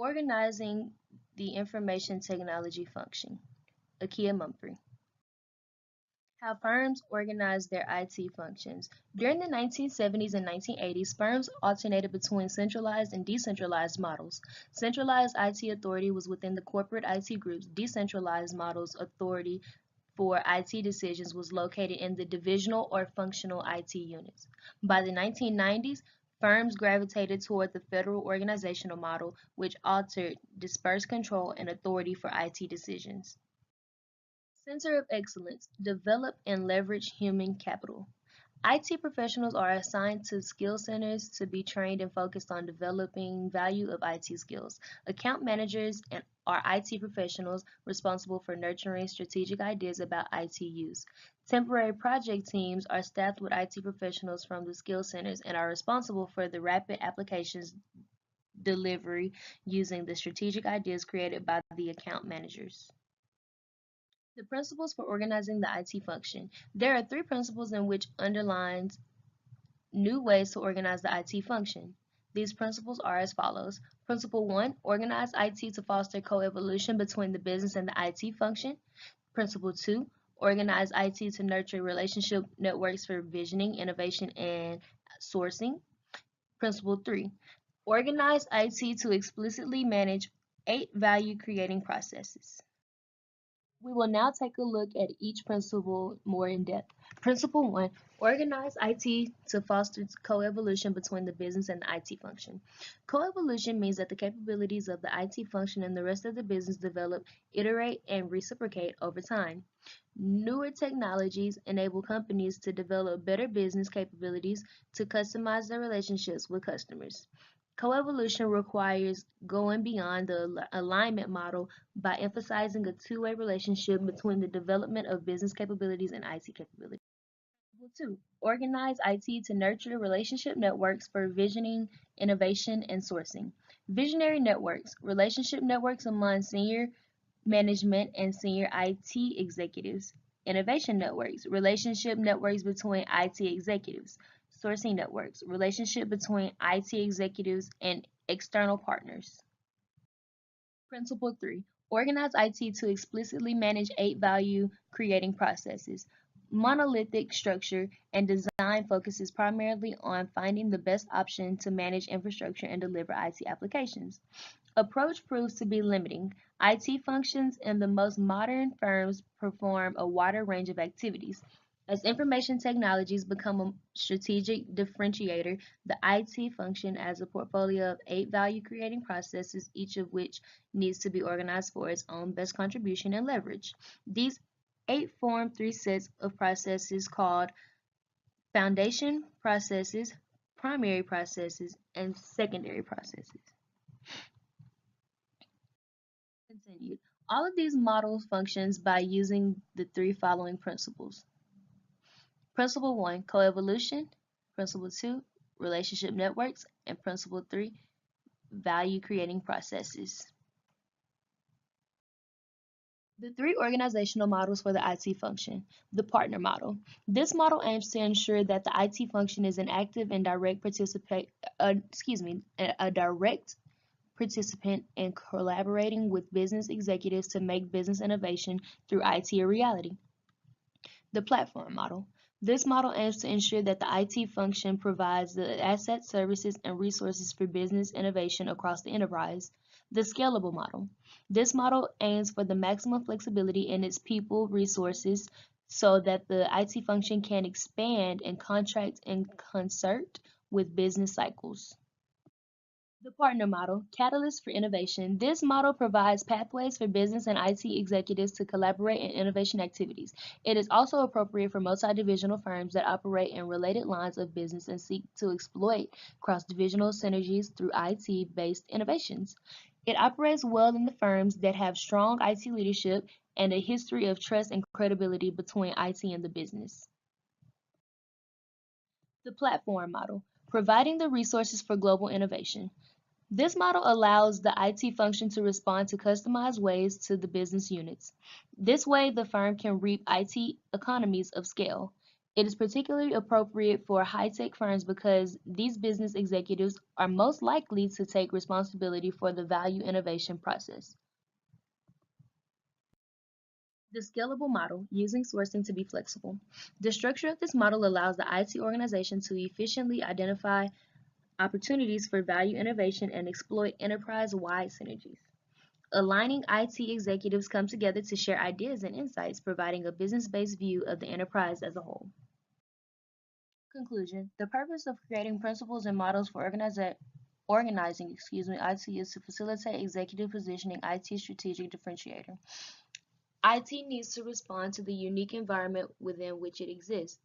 Organizing the information technology function. HIM5301. How firms organize their IT functions. During the 1970s and 1980s, firms alternated between centralized and decentralized models. Centralized IT authority was within the corporate IT groups. Decentralized models authority for IT decisions was located in the divisional or functional IT units. By the 1990s, firms gravitated toward the federal organizational model, which altered dispersed control and authority for IT decisions. Center of Excellence. Develop and leverage human capital. IT professionals are assigned to skill centers to be trained and focused on developing value of IT skills. Account managers are IT professionals responsible for nurturing strategic ideas about IT use. Temporary project teams are staffed with IT professionals from the skill centers and are responsible for the rapid applications delivery using the strategic ideas created by the account managers. The principles for organizing the IT function. There are three principles in which underlines new ways to organize the IT function. These principles are as follows. Principle 1, organize IT to foster coevolution between the business and the IT function. Principle 2, organize IT to nurture relationship networks for visioning, innovation, and sourcing. Principle 3, organize IT to explicitly manage 8 value creating processes. We will now take a look at each principle more in depth. Principle 1, organize IT to foster coevolution between the business and the IT function. Coevolution means that the capabilities of the IT function and the rest of the business develop, iterate, and reciprocate over time. Newer technologies enable companies to develop better business capabilities to customize their relationships with customers. Coevolution requires going beyond the alignment model by emphasizing a two-way relationship between the development of business capabilities and IT capabilities. Principle 2, organize IT to nurture relationship networks for visioning, innovation, and sourcing. Visionary networks, relationship networks among senior management and senior IT executives. Innovation networks, relationship networks between IT executives. Sourcing networks, relationship between IT executives and external partners. Principle 3, organize IT to explicitly manage 8 value creating processes. Monolithic structure and design focuses primarily on finding the best option to manage infrastructure and deliver IT applications. Approach proves to be limiting. IT functions in the most modern firms perform a wider range of activities. As information technologies become a strategic differentiator, the IT function as a portfolio of 8 value-creating processes, each of which needs to be organized for its own best contribution and leverage. These 8 form 3 sets of processes called foundation processes, primary processes, and secondary processes. Continued. All of these models functions by using the 3 following principles. Principle 1, coevolution. Principle 2, relationship networks. And Principle 3, value creating processes. The 3 organizational models for the IT function. The partner model. This model aims to ensure that the IT function is an active and direct participant in collaborating with business executives to make business innovation through IT a reality. The platform model. This model aims to ensure that the IT function provides the assets, services, and resources for business innovation across the enterprise. The scalable model. This model aims for the maximum flexibility in its people resources so that the IT function can expand and contract in concert with business cycles. The partner model, catalyst for innovation. This model provides pathways for business and IT executives to collaborate in innovation activities. It is also appropriate for multi-divisional firms that operate in related lines of business and seek to exploit cross-divisional synergies through IT-based innovations. It operates well in the firms that have strong IT leadership and a history of trust and credibility between IT and the business. The platform model, providing the resources for global innovation. This model allows the IT function to respond to customized ways to the business units. This way, the firm can reap IT economies of scale. It is particularly appropriate for high-tech firms because these business executives are most likely to take responsibility for the value innovation process. The scalable model, using sourcing to be flexible. The structure of this model allows the IT organization to efficiently identify opportunities for value innovation and exploit enterprise-wide synergies. Aligning IT executives come together to share ideas and insights, providing a business-based view of the enterprise as a whole. Conclusion. The purpose of creating principles and models for organizing IT is to facilitate executive positioning IT strategic differentiator. IT needs to respond to the unique environment within which it exists.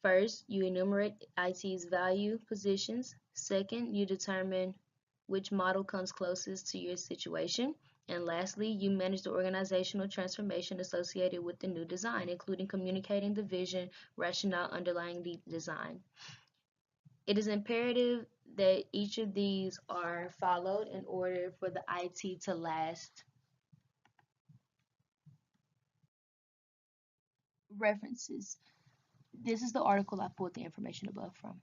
First, you enumerate IT's value positions. Second, you determine which model comes closest to your situation. And lastly, you manage the organizational transformation associated with the new design, including communicating the vision, rationale underlying the design. It is imperative that each of these are followed in order for the IT to last. References. This is the article I pulled the information above from.